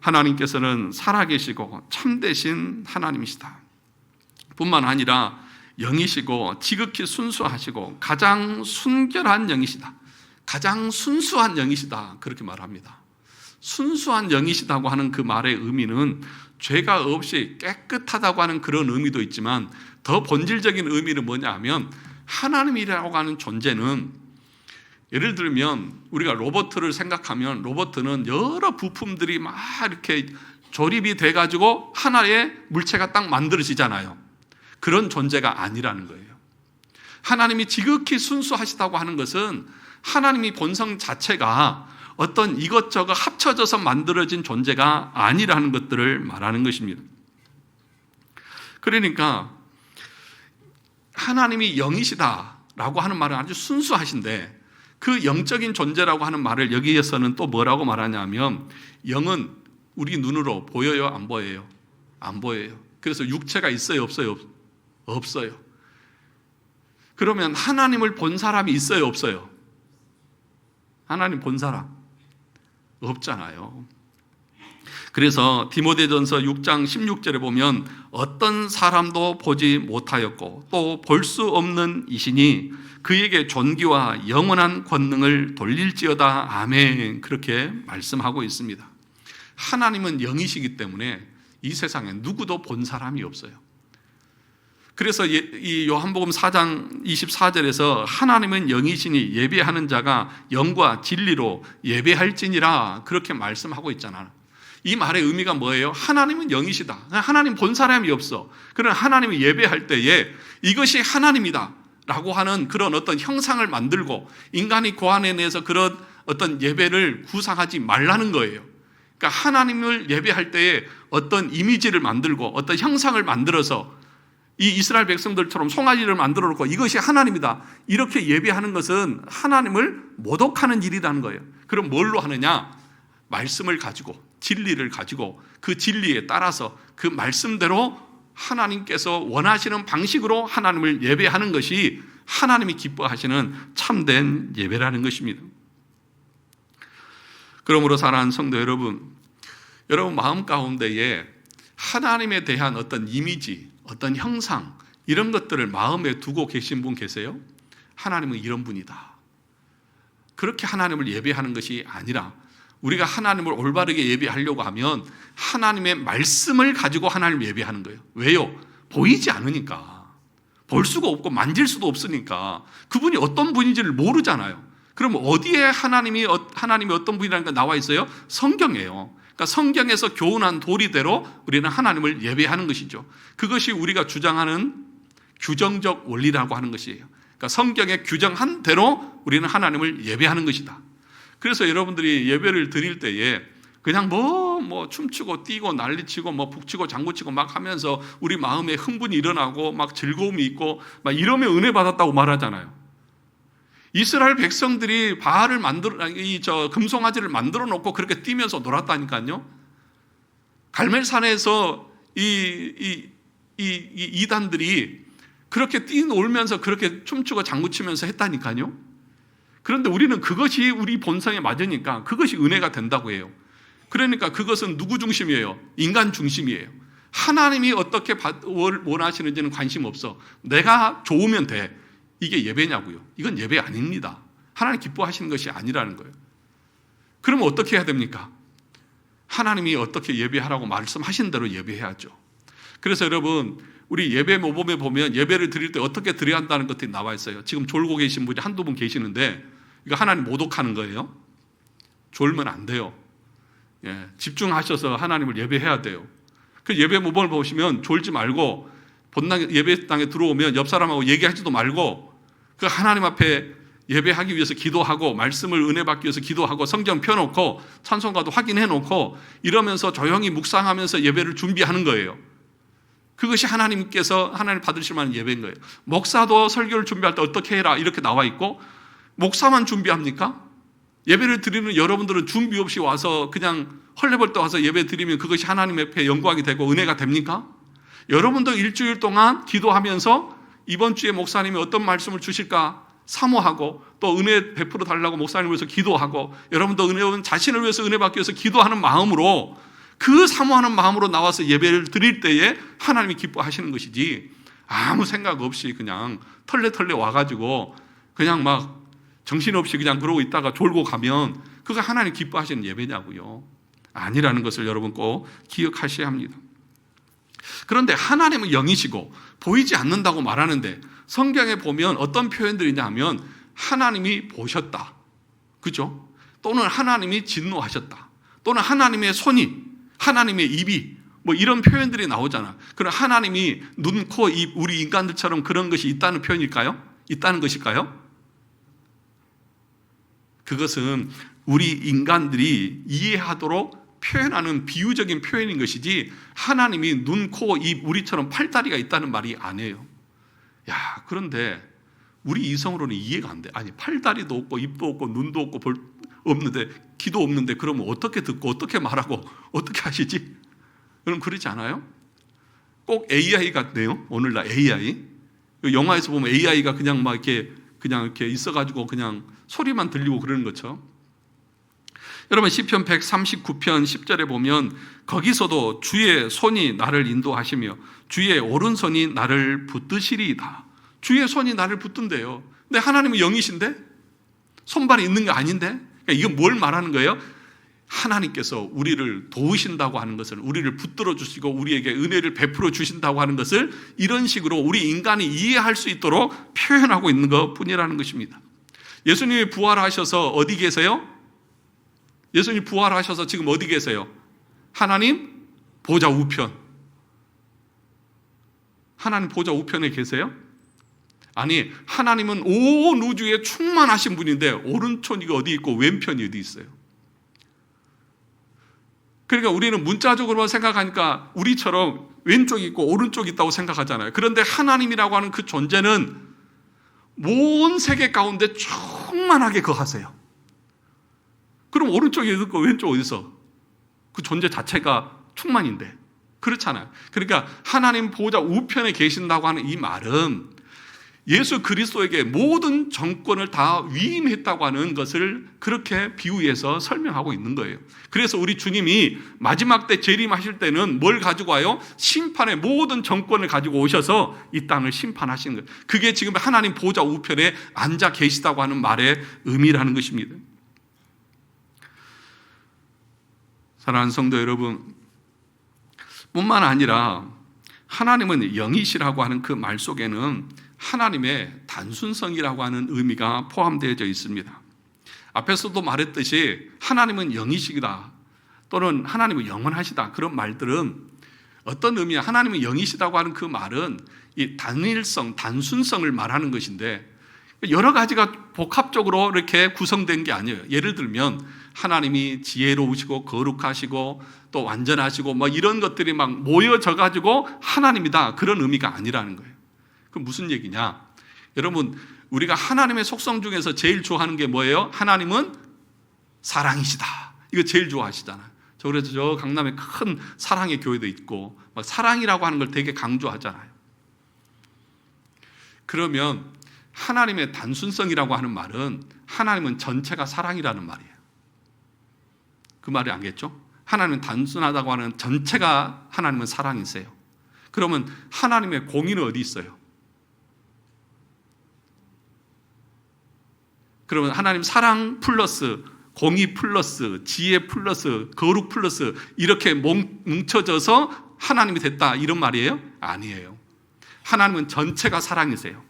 하나님께서는 살아계시고 참되신 하나님이시다. 뿐만 아니라 영이시고 지극히 순수하시고 가장 순결한 영이시다. 가장 순수한 영이시다 그렇게 말합니다. 순수한 영이시다고 하는 그 말의 의미는 죄가 없이 깨끗하다고 하는 그런 의미도 있지만 더 본질적인 의미는 뭐냐 하면, 하나님이라고 하는 존재는, 예를 들면 우리가 로봇을 생각하면 로봇은 여러 부품들이 막 이렇게 조립이 돼가지고 하나의 물체가 딱 만들어지잖아요. 그런 존재가 아니라는 거예요. 하나님이 지극히 순수하시다고 하는 것은 하나님이 본성 자체가 어떤 이것저것 합쳐져서 만들어진 존재가 아니라는 것들을 말하는 것입니다. 그러니까 하나님이 영이시다라고 하는 말은 아주 순수하신데, 그 영적인 존재라고 하는 말을 여기에서는 또 뭐라고 말하냐면, 영은 우리 눈으로 보여요, 안 보여요? 안 보여요. 그래서 육체가 있어요, 없어요? 없어요. 그러면 하나님을 본 사람이 있어요, 없어요? 하나님 본 사람 없잖아요. 그래서 디모데전서 6장 16절에 보면 어떤 사람도 보지 못하였고 또 볼 수 없는 이시니 그에게 존귀와 영원한 권능을 돌릴지어다. 아멘. 그렇게 말씀하고 있습니다. 하나님은 영이시기 때문에 이 세상에 누구도 본 사람이 없어요. 그래서 이 요한복음 4장 24절에서 하나님은 영이시니 예배하는 자가 영과 진리로 예배할지니라 그렇게 말씀하고 있잖아요. 이 말의 의미가 뭐예요? 하나님은 영이시다. 하나님 본 사람이 없어. 그러나 하나님이 예배할 때에 이것이 하나님이다 라고 하는 그런 어떤 형상을 만들고 인간이 그 안에 내서 그런 어떤 예배를 구상하지 말라는 거예요. 그러니까 하나님을 예배할 때에 어떤 이미지를 만들고 어떤 형상을 만들어서 이 이스라엘 백성들처럼 송아지를 만들어 놓고 이것이 하나님이다 이렇게 예배하는 것은 하나님을 모독하는 일이라는 거예요. 그럼 뭘로 하느냐? 말씀을 가지고 진리를 가지고 그 진리에 따라서 그 말씀대로 하나님께서 원하시는 방식으로 하나님을 예배하는 것이 하나님이 기뻐하시는 참된 예배라는 것입니다. 그러므로 사랑하는 성도 여러분 마음 가운데에 하나님에 대한 어떤 이미지, 어떤 형상 이런 것들을 마음에 두고 계신 분 계세요? 하나님은 이런 분이다. 그렇게 하나님을 예배하는 것이 아니라 우리가 하나님을 올바르게 예배하려고 하면 하나님의 말씀을 가지고 하나님을 예배하는 거예요. 왜요? 보이지 않으니까. 볼 수가 없고 만질 수도 없으니까 그분이 어떤 분인지를 모르잖아요. 그럼 어디에 하나님이 어떤 분이라는 게 나와 있어요? 성경이에요. 그러니까 성경에서 교훈한 도리대로 우리는 하나님을 예배하는 것이죠. 그것이 우리가 주장하는 규정적 원리라고 하는 것이에요. 그러니까 성경에 규정한 대로 우리는 하나님을 예배하는 것이다. 그래서 여러분들이 예배를 드릴 때에 그냥 뭐 춤추고 뛰고 난리치고 뭐 북치고 장구치고 막 하면서 우리 마음에 흥분이 일어나고 막 즐거움이 있고 막 이러면 은혜 받았다고 말하잖아요. 이스라엘 백성들이 바알을 금송아지를 만들어 놓고 그렇게 뛰면서 놀았다니까요. 갈멜산에서 이 이단들이 그렇게 뛰놀면서 그렇게 춤추고 장구치면서 했다니까요. 그런데 우리는 그것이 우리 본성에 맞으니까 그것이 은혜가 된다고 해요. 그러니까 그것은 누구 중심이에요? 인간 중심이에요. 하나님이 어떻게 원하시는지는 관심 없어. 내가 좋으면 돼. 이게 예배냐고요? 이건 예배 아닙니다. 하나님 기뻐하시는 것이 아니라는 거예요. 그러면 어떻게 해야 됩니까? 하나님이 어떻게 예배하라고 말씀하신 대로 예배해야죠. 그래서 여러분 우리 예배 모범에 보면 예배를 드릴 때 어떻게 드려야 한다는 것들이 나와 있어요. 지금 졸고 계신 분이 한두 분 계시는데 이거 하나님 모독하는 거예요. 졸면 안 돼요. 집중하셔서 하나님을 예배해야 돼요. 그 예배 모범을 보시면 졸지 말고 본당 예배당에 들어오면 옆 사람하고 얘기하지도 말고 그 하나님 앞에 예배하기 위해서 기도하고 말씀을 은혜 받기 위해서 기도하고 성경 펴놓고 찬송가도 확인해 놓고 이러면서 조용히 묵상하면서 예배를 준비하는 거예요. 그것이 하나님께서 하나님 받으실 만한 예배인 거예요. 목사도 설교를 준비할 때 어떻게 해라 이렇게 나와 있고 목사만 준비합니까? 예배를 드리는 여러분들은 준비 없이 와서 그냥 헐레벌떡 와서 예배 드리면 그것이 하나님 앞에 영광이 되고 은혜가 됩니까? 여러분도 일주일 동안 기도하면서 이번 주에 목사님이 어떤 말씀을 주실까 사모하고 또 은혜 베풀어 달라고 목사님을 위해서 기도하고 여러분도 은혜원 자신을 위해서 은혜 받기 위해서 기도하는 마음으로 그 사모하는 마음으로 나와서 예배를 드릴 때에 하나님이 기뻐하시는 것이지 아무 생각 없이 그냥 털레털레 와가지고 그냥 막 정신없이 그냥 그러고 있다가 졸고 가면 그거 하나님 기뻐하시는 예배냐고요. 아니라는 것을 여러분 꼭 기억하셔야 합니다. 그런데 하나님은 영이시고 보이지 않는다고 말하는데 성경에 보면 어떤 표현들이냐 하면 하나님이 보셨다. 그죠? 또는 하나님이 진노하셨다. 또는 하나님의 손이, 하나님의 입이 뭐 이런 표현들이 나오잖아. 그럼 하나님이 눈, 코, 입, 우리 인간들처럼 그런 것이 있다는 표현일까요? 있다는 것일까요? 그것은 우리 인간들이 이해하도록 표현하는 비유적인 표현인 것이지 하나님이 눈, 코, 입, 우리처럼 팔다리가 있다는 말이 아니에요. 야, 그런데 우리 이성으로는 이해가 안 돼. 아니, 팔다리도 없고 입도 없고 눈도 없고 없는데 귀도 없는데 그러면 어떻게 듣고 어떻게 말하고 어떻게 하시지? 그럼 그러지 않아요? 꼭 AI 같네요. 오늘날 AI. 영화에서 보면 AI가 그냥 막 이렇게 있어가지고 그냥 소리만 들리고 그러는 것처럼. 여러분 시편 139편 10절에 보면 거기서도 주의 손이 나를 인도하시며 주의 오른손이 나를 붙드시리이다. 주의 손이 나를 붙든대요. 근데 하나님은 영이신데? 손발이 있는 게 아닌데? 그러니까 이건 뭘 말하는 거예요? 하나님께서 우리를 도우신다고 하는 것을, 우리를 붙들어 주시고 우리에게 은혜를 베풀어 주신다고 하는 것을 이런 식으로 우리 인간이 이해할 수 있도록 표현하고 있는 것 뿐이라는 것입니다. 예수님이 부활하셔서 어디 계세요? 예수님이 부활하셔서 지금 어디 계세요? 하나님 보좌 우편. 하나님 보좌 우편에 계세요? 아니, 하나님은 온 우주에 충만하신 분인데 오른손이 어디 있고 왼편이 어디 있어요? 그러니까 우리는 문자적으로만 생각하니까 우리처럼 왼쪽이 있고 오른쪽이 있다고 생각하잖아요. 그런데 하나님이라고 하는 그 존재는 온 세계 가운데 충만하게 거하세요. 그럼 오른쪽이 어디 있고 왼쪽 어디서? 그 존재 자체가 충만인데. 그렇잖아요. 그러니까 하나님 보호자 우편에 계신다고 하는 이 말은 예수 그리스도에게 모든 정권을 다 위임했다고 하는 것을 그렇게 비유해서 설명하고 있는 거예요. 그래서 우리 주님이 마지막 때 재림하실 때는 뭘 가지고 와요? 심판의 모든 정권을 가지고 오셔서 이 땅을 심판하시는 거예요. 그게 지금 하나님 보호자 우편에 앉아 계시다고 하는 말의 의미라는 것입니다. 사랑하는 성도 여러분, 뿐만 아니라 하나님은 영이시라고 하는 그 말 속에는 하나님의 단순성이라고 하는 의미가 포함되어져 있습니다. 앞에서도 말했듯이 하나님은 영이시다 또는 하나님은 영원하시다, 그런 말들은 어떤 의미야? 하나님은 영이시다고 하는 그 말은 이 단일성, 단순성을 말하는 것인데 여러 가지가 복합적으로 이렇게 구성된 게 아니에요. 예를 들면 하나님이 지혜로우시고 거룩하시고 또 완전하시고 뭐 이런 것들이 막 모여져 가지고 하나님이다, 그런 의미가 아니라는 거예요. 그럼 무슨 얘기냐? 여러분, 우리가 하나님의 속성 중에서 제일 좋아하는 게 뭐예요? 하나님은 사랑이시다. 이거 제일 좋아하시잖아요. 저 그래서 저 강남에 큰 사랑의 교회도 있고 막 사랑이라고 하는 걸 되게 강조하잖아요. 그러면 하나님의 단순성이라고 하는 말은 하나님은 전체가 사랑이라는 말이에요. 그 말이 알겠죠? 하나님은 단순하다고 하는 전체가 하나님은 사랑이세요. 그러면 하나님의 공의는 어디 있어요? 그러면 하나님 사랑 플러스 공의 플러스 지혜 플러스 거룩 플러스 이렇게 뭉쳐져서 하나님이 됐다, 이런 말이에요? 아니에요. 하나님은 전체가 사랑이세요.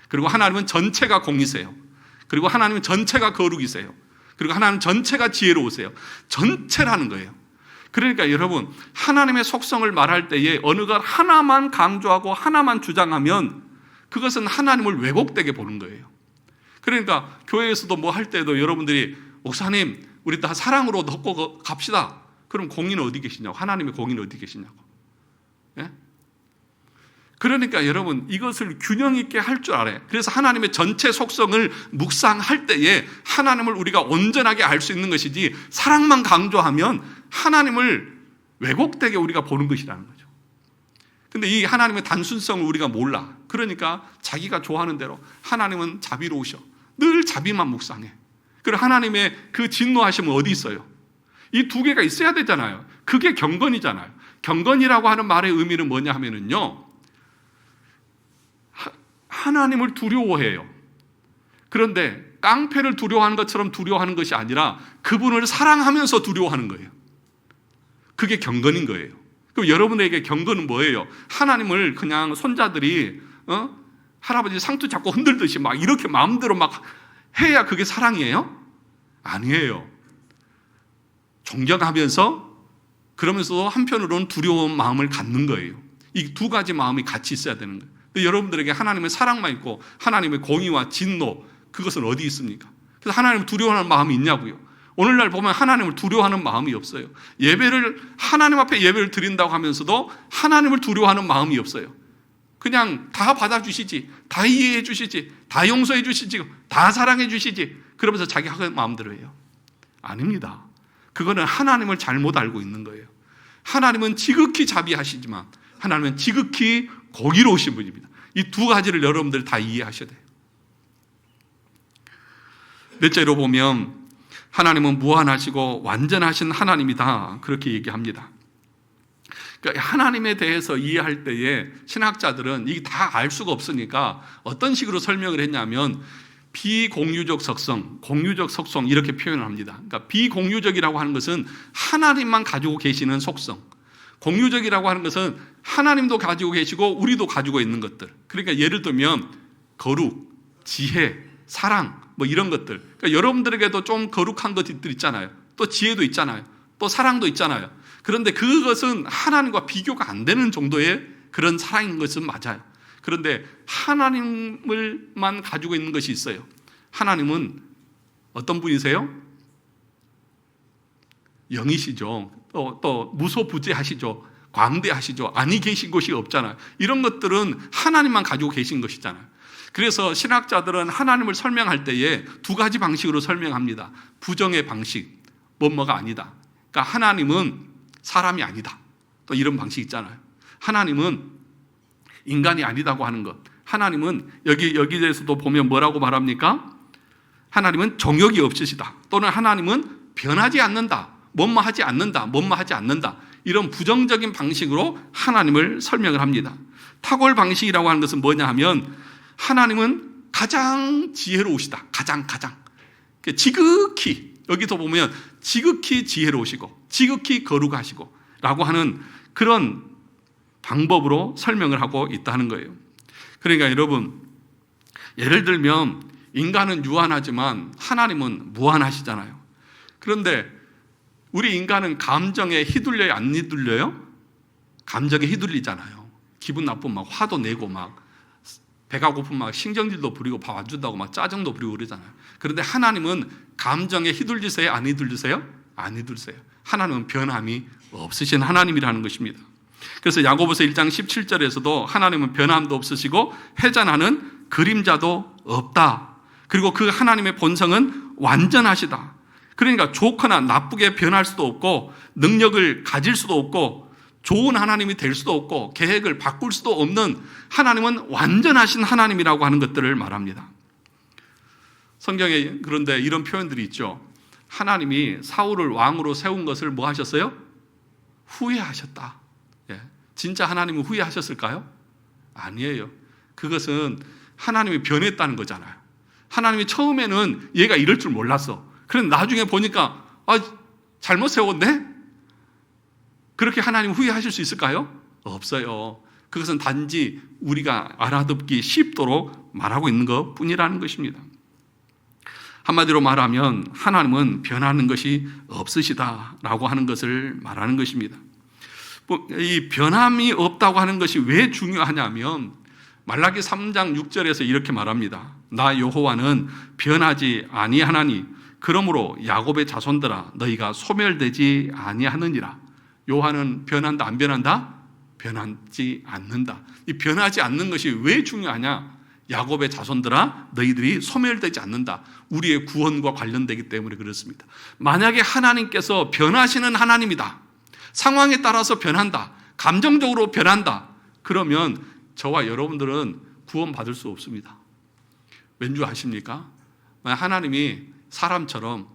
그리고 하나님은 전체가 공의세요. 그리고 하나님은 전체가 거룩이세요. 그리고 하나님은 전체가 지혜로우세요. 전체라는 거예요. 그러니까 여러분, 하나님의 속성을 말할 때에 어느 것 하나만 강조하고 하나만 주장하면 그것은 하나님을 왜곡되게 보는 거예요. 그러니까 교회에서도 뭐 할 때도 여러분들이 목사님 우리 다 사랑으로 넣고 갑시다. 그럼 공의는 어디 계시냐고, 하나님의 공의는 어디 계시냐고. 예? 그러니까 여러분, 이것을 균형 있게 할 줄 알아요. 그래서 하나님의 전체 속성을 묵상할 때에 하나님을 우리가 온전하게 알 수 있는 것이지, 사랑만 강조하면 하나님을 왜곡되게 우리가 보는 것이라는 거죠. 근데 이 하나님의 단순성을 우리가 몰라. 그러니까 자기가 좋아하는 대로, 하나님은 자비로우셔, 늘 자비만 묵상해. 그리고 하나님의 그 진노하심은 어디 있어요? 이 두 개가 있어야 되잖아요. 그게 경건이잖아요. 경건이라고 하는 말의 의미는 뭐냐 하면은요, 하나님을 두려워해요. 그런데 깡패를 두려워하는 것처럼 두려워하는 것이 아니라 그분을 사랑하면서 두려워하는 거예요. 그게 경건인 거예요. 그럼 여러분에게 경건은 뭐예요? 하나님을 그냥 손자들이 할아버지 상투 잡고 흔들듯이 막 이렇게 마음대로 막 해야 그게 사랑이에요? 아니에요. 존경하면서, 그러면서도 한편으로는 두려운 마음을 갖는 거예요. 이 두 가지 마음이 같이 있어야 되는 거예요. 근데 여러분들에게 하나님의 사랑만 있고 하나님의 공의와 진노, 그것은 어디 있습니까? 그래서 하나님을 두려워하는 마음이 있냐고요? 오늘날 보면 하나님을 두려워하는 마음이 없어요. 하나님 앞에 예배를 드린다고 하면서도 하나님을 두려워하는 마음이 없어요. 그냥 다 받아주시지, 다 이해해 주시지, 다 용서해 주시지, 다 사랑해 주시지, 그러면서 자기 하는 마음대로 해요. 아닙니다. 그거는 하나님을 잘못 알고 있는 거예요. 하나님은 지극히 자비하시지만 하나님은 지극히 공의로우신 분입니다. 이 두 가지를 여러분들 다 이해하셔야 돼요. 넷째로 보면 하나님은 무한하시고 완전하신 하나님이다, 그렇게 얘기합니다. 그러니까 하나님에 대해서 이해할 때에 신학자들은 이게 다 알 수가 없으니까 어떤 식으로 설명을 했냐면 비공유적 속성, 공유적 속성 이렇게 표현을 합니다. 그러니까 비공유적이라고 하는 것은 하나님만 가지고 계시는 속성, 공유적이라고 하는 것은 하나님도 가지고 계시고 우리도 가지고 있는 것들. 그러니까 예를 들면 거룩, 지혜, 사랑 뭐 이런 것들. 그러니까 여러분들에게도 좀 거룩한 것들 있잖아요. 또 지혜도 있잖아요. 또 사랑도 있잖아요. 그런데 그것은 하나님과 비교가 안 되는 정도의 그런 사랑인 것은 맞아요. 그런데 하나님을만 가지고 있는 것이 있어요. 하나님은 어떤 분이세요? 영이시죠. 또 무소부재하시죠. 광대하시죠. 아니 계신 곳이 없잖아요. 이런 것들은 하나님만 가지고 계신 것이잖아요. 그래서 신학자들은 하나님을 설명할 때에 두 가지 방식으로 설명합니다. 부정의 방식, 뭐뭐가 아니다. 그러니까 하나님은 사람이 아니다. 또 이런 방식 있잖아요. 하나님은 인간이 아니다고 하는 것. 하나님은 여기에서도 보면 뭐라고 말합니까? 하나님은 정욕이 없으시다. 또는 하나님은 변하지 않는다. 뭐뭐하지 않는다. 뭐뭐하지 않는다. 이런 부정적인 방식으로 하나님을 설명을 합니다. 탁월 방식이라고 하는 것은 뭐냐 하면 하나님은 가장 지혜로우시다. 가장 지극히, 여기서 보면 지극히 지혜로우시고 지극히 거룩하시고 라고 하는 그런 방법으로 설명을 하고 있다는 거예요. 그러니까 여러분, 예를 들면 인간은 유한하지만 하나님은 무한하시잖아요. 그런데 우리 인간은 감정에 휘둘려요, 안 휘둘려요? 감정에 휘둘리잖아요. 기분 나쁘면 막 화도 내고 막 배가 고프면 막 신경질도 부리고 밥 안 준다고 막 짜증도 부리고 그러잖아요. 그런데 하나님은 감정에 휘둘리세요, 안 휘둘리세요? 안 휘둘리세요. 하나님은 변함이 없으신 하나님이라는 것입니다. 그래서 야고보서 1장 17절에서도 하나님은 변함도 없으시고 회전하는 그림자도 없다. 그리고 그 하나님의 본성은 완전하시다. 그러니까 좋거나 나쁘게 변할 수도 없고 능력을 가질 수도 없고 좋은 하나님이 될 수도 없고 계획을 바꿀 수도 없는 하나님은 완전하신 하나님이라고 하는 것들을 말합니다. 성경에 그런데 이런 표현들이 있죠. 하나님이 사울을 왕으로 세운 것을 뭐 하셨어요? 후회하셨다. 예. 진짜 하나님은 후회하셨을까요? 아니에요. 그것은 하나님이 변했다는 거잖아요. 하나님이 처음에는 얘가 이럴 줄 몰랐어. 그런데 나중에 보니까 잘못 세웠네? 그렇게 하나님 후회하실 수 있을까요? 없어요. 그것은 단지 우리가 알아듣기 쉽도록 말하고 있는 것 뿐이라는 것입니다. 한마디로 말하면 하나님은 변하는 것이 없으시다라고 하는 것을 말하는 것입니다. 이 변함이 없다고 하는 것이 왜 중요하냐면 말라기 3장 6절에서 이렇게 말합니다. 나 여호와는 변하지 아니하나니 그러므로 야곱의 자손들아 너희가 소멸되지 아니하느니라. 요한은 변한다 안 변한다? 변하지 않는다. 이 변하지 않는 것이 왜 중요하냐? 야곱의 자손들아 너희들이 소멸되지 않는다. 우리의 구원과 관련되기 때문에 그렇습니다. 만약에 하나님께서 변하시는 하나님이다. 상황에 따라서 변한다. 감정적으로 변한다. 그러면 저와 여러분들은 구원받을 수 없습니다. 왠지 아십니까? 하나님이 사람처럼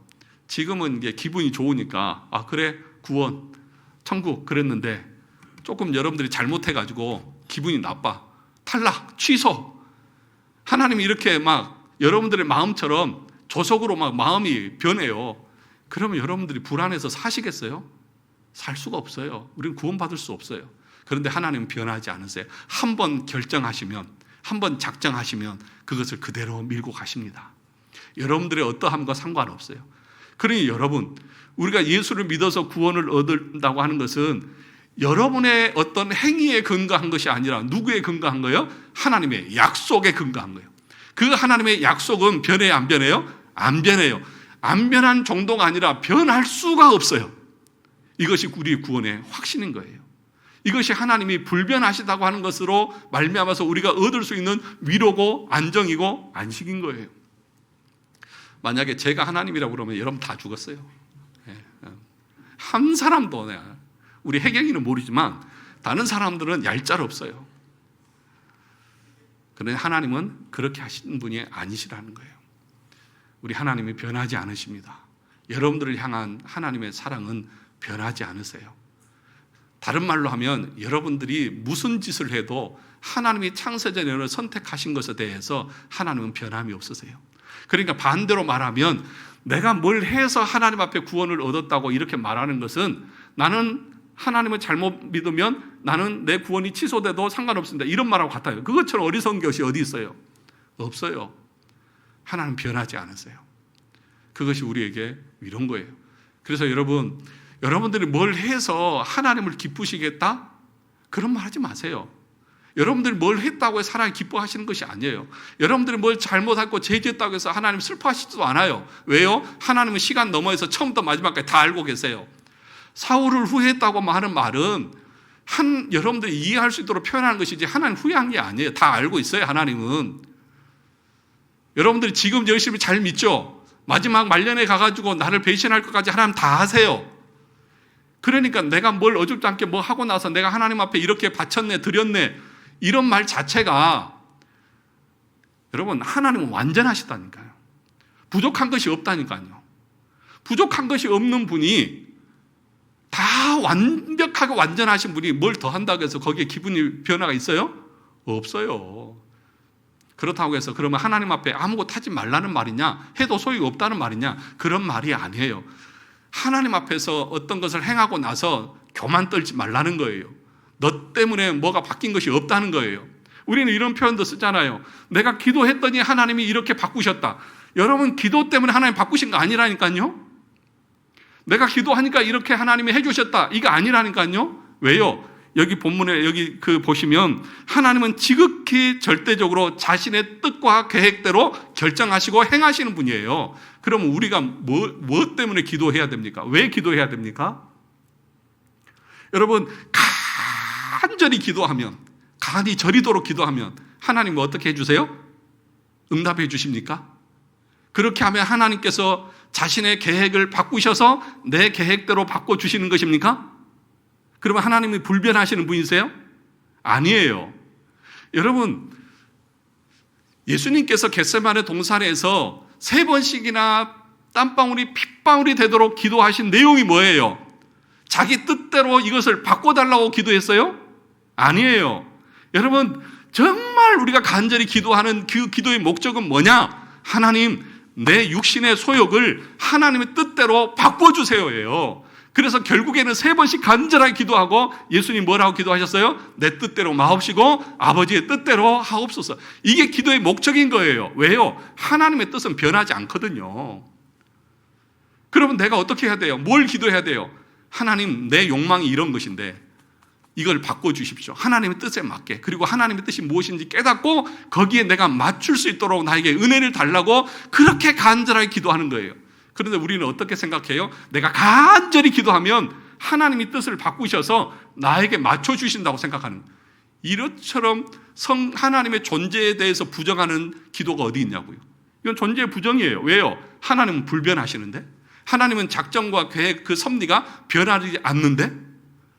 지금은 이게 기분이 좋으니까 그래 구원 천국 그랬는데 조금 여러분들이 잘못해가지고 기분이 나빠 탈락 취소 하나님이 이렇게 막 여러분들의 마음처럼 조속으로 막 마음이 변해요. 그러면 여러분들이 불안해서 사시겠어요? 살 수가 없어요. 우리는 구원받을 수 없어요. 그런데 하나님은 변하지 않으세요. 한번 결정하시면 한번 작정하시면 그것을 그대로 밀고 가십니다. 여러분들의 어떠함과 상관없어요. 그러니 여러분 우리가 예수를 믿어서 구원을 얻는다고 하는 것은 여러분의 어떤 행위에 근거한 것이 아니라 누구에 근거한 거예요? 하나님의 약속에 근거한 거예요. 그 하나님의 약속은 변해요? 안 변해요? 안 변해요. 안 변한 정도가 아니라 변할 수가 없어요. 이것이 우리의 구원의 확신인 거예요. 이것이 하나님이 불변하시다고 하는 것으로 말미암아서 우리가 얻을 수 있는 위로고 안정이고 안식인 거예요. 만약에 제가 하나님이라고 그러면 여러분 다 죽었어요. 한 사람도 우리 해경이는 모르지만 다른 사람들은 얄짤 없어요. 그런데 하나님은 그렇게 하시는 분이 아니시라는 거예요. 우리 하나님이 변하지 않으십니다. 여러분들을 향한 하나님의 사랑은 변하지 않으세요. 다른 말로 하면 여러분들이 무슨 짓을 해도 하나님이 창세전에 여러분을 선택하신 것에 대해서 하나님은 변함이 없으세요. 그러니까 반대로 말하면 내가 뭘 해서 하나님 앞에 구원을 얻었다고 이렇게 말하는 것은 나는 하나님을 잘못 믿으면 나는 내 구원이 취소돼도 상관없습니다, 이런 말하고 같아요. 그것처럼 어리석은 것이 어디 있어요? 없어요. 하나님 변하지 않으세요. 그것이 우리에게 이런 거예요. 그래서 여러분들이 뭘 해서 하나님을 기쁘시겠다? 그런 말 하지 마세요. 여러분들이 뭘 했다고 해서 하나님 기뻐하시는 것이 아니에요. 여러분들이 뭘 잘못하고 죄지었다고 해서 하나님 슬퍼하시지도 않아요. 왜요? 하나님은 시간 너머에서 처음부터 마지막까지 다 알고 계세요. 사울을 후회했다고 하는 말은 여러분들이 이해할 수 있도록 표현하는 것이지 하나님 후회한 게 아니에요. 다 알고 있어요, 하나님은. 여러분들이 지금 열심히 잘 믿죠? 마지막 말년에 가가지고 나를 배신할 것까지 하나님 다 아세요. 그러니까 내가 뭘 어줍지 않게 뭐 하고 나서 내가 하나님 앞에 이렇게 바쳤네, 드렸네, 이런 말 자체가, 여러분, 하나님은 완전하시다니까요. 부족한 것이 없다니까요. 부족한 것이 없는 분이, 다 완벽하게 완전하신 분이 뭘 더 한다고 해서 거기에 기분이 변화가 있어요? 없어요. 그렇다고 해서 그러면 하나님 앞에 아무것도 하지 말라는 말이냐, 해도 소용이 없다는 말이냐, 그런 말이 아니에요. 하나님 앞에서 어떤 것을 행하고 나서 교만 떨지 말라는 거예요. 너 때문에 뭐가 바뀐 것이 없다는 거예요. 우리는 이런 표현도 쓰잖아요. 내가 기도했더니 하나님이 이렇게 바꾸셨다. 여러분, 기도 때문에 하나님 바꾸신 거 아니라니까요. 내가 기도하니까 이렇게 하나님이 해주셨다, 이거 아니라니까요. 왜요? 여기 본문에 여기 보시면 하나님은 지극히 절대적으로 자신의 뜻과 계획대로 결정하시고 행하시는 분이에요. 그러면 우리가 뭐 때문에 기도해야 됩니까? 왜 기도해야 됩니까? 여러분, 간절히 기도하면, 간이 저리도록 기도하면 하나님은 어떻게 해주세요? 응답해 주십니까? 그렇게 하면 하나님께서 자신의 계획을 바꾸셔서 내 계획대로 바꿔주시는 것입니까? 그러면 하나님이 불변하시는 분이세요? 아니에요. 여러분, 예수님께서 겟세마네 동산에서 3번씩이나 땀방울이 핏방울이 되도록 기도하신 내용이 뭐예요? 자기 뜻대로 이것을 바꿔달라고 기도했어요? 아니에요. 여러분, 정말 우리가 간절히 기도하는 그 기도의 목적은 뭐냐? 하나님, 내 육신의 소욕을 하나님의 뜻대로 바꿔주세요예요. 그래서 결국에는 3번씩 간절하게 기도하고 예수님 뭐라고 기도하셨어요? 내 뜻대로 마옵시고 아버지의 뜻대로 하옵소서. 이게 기도의 목적인 거예요. 왜요? 하나님의 뜻은 변하지 않거든요. 그러면 내가 어떻게 해야 돼요? 뭘 기도해야 돼요? 하나님, 내 욕망이 이런 것인데 이걸 바꿔주십시오. 하나님의 뜻에 맞게. 그리고 하나님의 뜻이 무엇인지 깨닫고 거기에 내가 맞출 수 있도록 나에게 은혜를 달라고 그렇게 간절하게 기도하는 거예요. 그런데 우리는 어떻게 생각해요? 내가 간절히 기도하면 하나님이 뜻을 바꾸셔서 나에게 맞춰주신다고 생각하는, 이것처럼 하나님의 존재에 대해서 부정하는 기도가 어디 있냐고요. 이건 존재의 부정이에요. 왜요? 하나님은 불변하시는데, 하나님은 작정과 계획, 그 섭리가 변하지 않는데,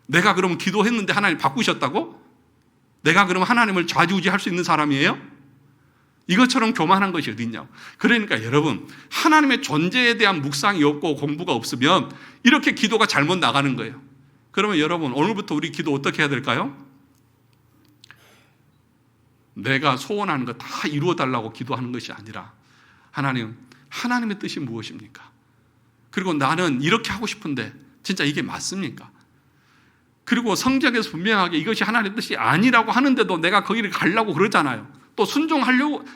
내가 그러면 기도했는데 하나님 바꾸셨다고? 내가 그러면 하나님을 좌지우지할 수 있는 사람이에요? 이것처럼 교만한 것이 어디 있냐고. 그러니까 여러분, 하나님의 존재에 대한 묵상이 없고 공부가 없으면 이렇게 기도가 잘못 나가는 거예요. 그러면 여러분, 오늘부터 우리 기도 어떻게 해야 될까요? 내가 소원하는 거 다 이루어달라고 기도하는 것이 아니라, 하나님, 하나님의 뜻이 무엇입니까? 그리고 나는 이렇게 하고 싶은데 진짜 이게 맞습니까? 그리고 성경에서 분명하게 이것이 하나님의 뜻이 아니라고 하는데도 내가 거기를 가려고 그러잖아요. 또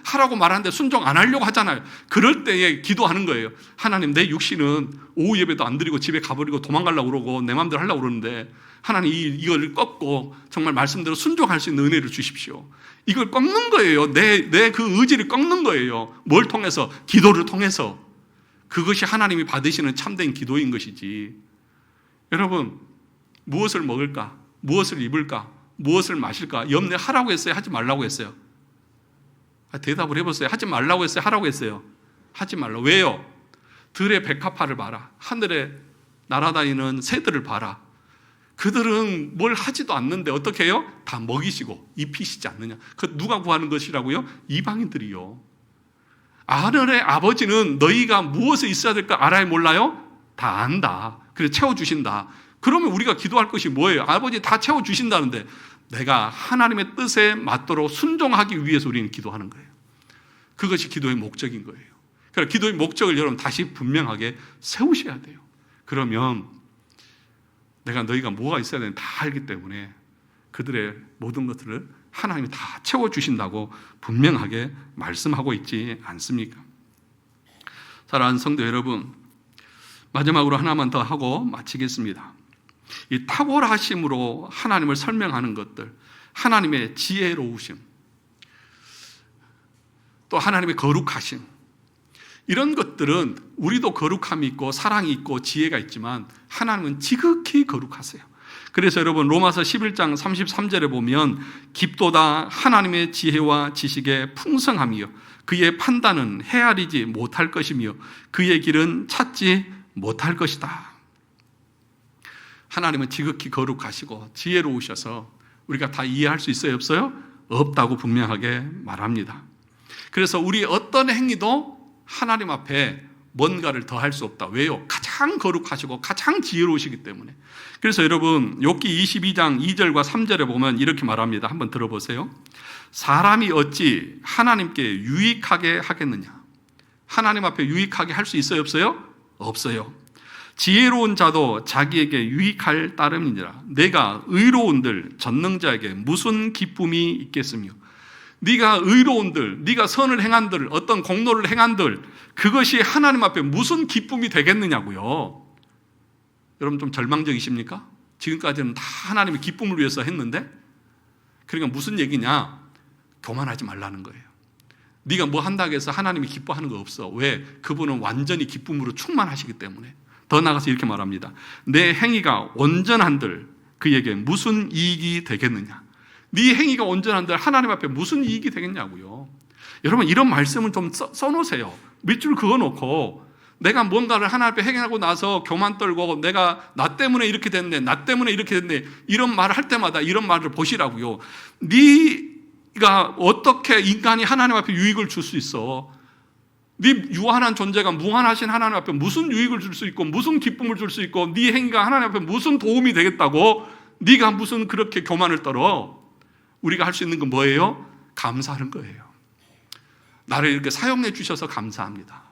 하라고 말하는데 순종 안 하려고 하잖아요. 그럴 때에 기도하는 거예요. 하나님, 내 육신은 오후 예배도 안 드리고 집에 가버리고 도망가려고 그러고 내 마음대로 하려고 그러는데, 하나님 이걸 꺾고 정말 말씀대로 순종할 수 있는 은혜를 주십시오. 이걸 꺾는 거예요. 내 그 의지를 꺾는 거예요. 뭘 통해서? 기도를 통해서. 그것이 하나님이 받으시는 참된 기도인 것이지. 여러분, 무엇을 먹을까? 무엇을 입을까? 무엇을 마실까? 염려하라고 했어요? 하지 말라고 했어요? 대답을 해보세요. 하지 말라고 했어요? 하라고 했어요? 하지 말라고. 왜요? 들의 백합화를 봐라. 하늘에 날아다니는 새들을 봐라. 그들은 뭘 하지도 않는데 어떻게 해요? 다 먹이시고 입히시지 않느냐. 그 누가 구하는 것이라고요? 이방인들이요. 하늘의 아버지는 너희가 무엇에 있어야 될까 알아요, 몰라요? 다 안다. 그래서 채워주신다. 그러면 우리가 기도할 것이 뭐예요? 아버지 다 채워주신다는데 내가 하나님의 뜻에 맞도록 순종하기 위해서 우리는 기도하는 거예요. 그것이 기도의 목적인 거예요. 그러니까 기도의 목적을 여러분 다시 분명하게 세우셔야 돼요. 그러면 내가 너희가 뭐가 있어야 되는지 다 알기 때문에 그들의 모든 것들을 하나님이 다 채워주신다고 분명하게 말씀하고 있지 않습니까? 사랑하는 성도 여러분, 마지막으로 하나만 더 하고 마치겠습니다. 이 탁월하심으로 하나님을 설명하는 것들, 하나님의 지혜로우심, 또 하나님의 거룩하심, 이런 것들은 우리도 거룩함이 있고 사랑이 있고 지혜가 있지만 하나님은 지극히 거룩하세요. 그래서 여러분 로마서 11장 33절에 보면 깊도다 하나님의 지혜와 지식의 풍성함이요 그의 판단은 헤아리지 못할 것이며 그의 길은 찾지 못할 것이다. 하나님은 지극히 거룩하시고 지혜로우셔서 우리가 다 이해할 수 있어요, 없어요? 없다고 분명하게 말합니다. 그래서 우리 어떤 행위도 하나님 앞에 뭔가를 더 할 수 없다. 왜요? 가장 거룩하시고 가장 지혜로우시기 때문에. 그래서 여러분 욥기 22장 2절과 3절에 보면 이렇게 말합니다. 한번 들어보세요. 사람이 어찌 하나님께 유익하게 하겠느냐? 하나님 앞에 유익하게 할 수 있어요, 없어요? 없어요. 지혜로운 자도 자기에게 유익할 따름이니라. 내가 의로운들 전능자에게 무슨 기쁨이 있겠으며 네가 의로운들, 네가 선을 행한들, 어떤 공로를 행한들 그것이 하나님 앞에 무슨 기쁨이 되겠느냐고요. 여러분 좀 절망적이십니까? 지금까지는 다 하나님의 기쁨을 위해서 했는데 그러니까 무슨 얘기냐? 교만하지 말라는 거예요. 네가 뭐 한다고 해서 하나님이 기뻐하는 거 없어. 왜? 그분은 완전히 기쁨으로 충만하시기 때문에. 더 나아가서 이렇게 말합니다. 내 행위가 온전한들 그에게 무슨 이익이 되겠느냐? 네 행위가 온전한들 하나님 앞에 무슨 이익이 되겠냐고요. 여러분 이런 말씀을 좀 써놓으세요. 밑줄 그어놓고 내가 뭔가를 하나님 앞에 행하고 나서 교만 떨고 내가 나 때문에 이렇게 됐네, 나 때문에 이렇게 됐네 이런 말을 할 때마다 이런 말을 보시라고요. 네가 어떻게 인간이 하나님 앞에 유익을 줄 수 있어? 네 유한한 존재가 무한하신 하나님 앞에 무슨 유익을 줄 수 있고 무슨 기쁨을 줄 수 있고 네 행위가 하나님 앞에 무슨 도움이 되겠다고 네가 무슨 그렇게 교만을 떨어? 우리가 할 수 있는 건 뭐예요? 감사하는 거예요. 나를 이렇게 사용해 주셔서 감사합니다.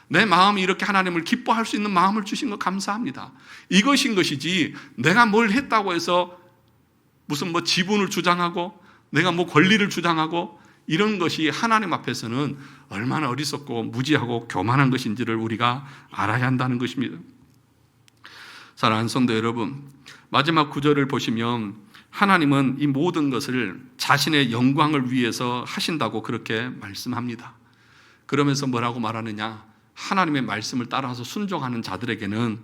내 마음이 이렇게 하나님을 기뻐할 수 있는 마음을 주신 거 감사합니다. 이것인 것이지 내가 뭘 했다고 해서 무슨 뭐 지분을 주장하고 내가 뭐 권리를 주장하고 이런 것이 하나님 앞에서는 얼마나 어리석고 무지하고 교만한 것인지를 우리가 알아야 한다는 것입니다. 사랑하는 성도 여러분, 마지막 구절을 보시면 하나님은 이 모든 것을 자신의 영광을 위해서 하신다고 그렇게 말씀합니다. 그러면서 뭐라고 말하느냐? 하나님의 말씀을 따라서 순종하는 자들에게는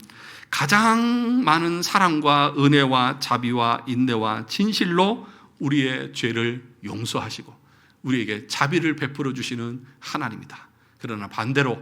가장 많은 사랑과 은혜와 자비와 인내와 진실로 우리의 죄를 용서하시고 우리에게 자비를 베풀어 주시는 하나님이다. 그러나 반대로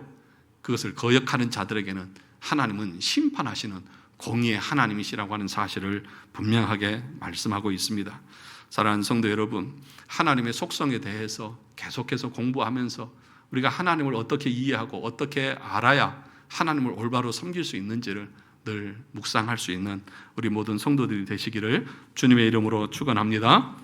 그것을 거역하는 자들에게는 하나님은 심판하시는 공의의 하나님이시라고 하는 사실을 분명하게 말씀하고 있습니다. 사랑하는 성도 여러분, 하나님의 속성에 대해서 계속해서 공부하면서 우리가 하나님을 어떻게 이해하고 어떻게 알아야 하나님을 올바로 섬길 수 있는지를 늘 묵상할 수 있는 우리 모든 성도들이 되시기를 주님의 이름으로 축원합니다.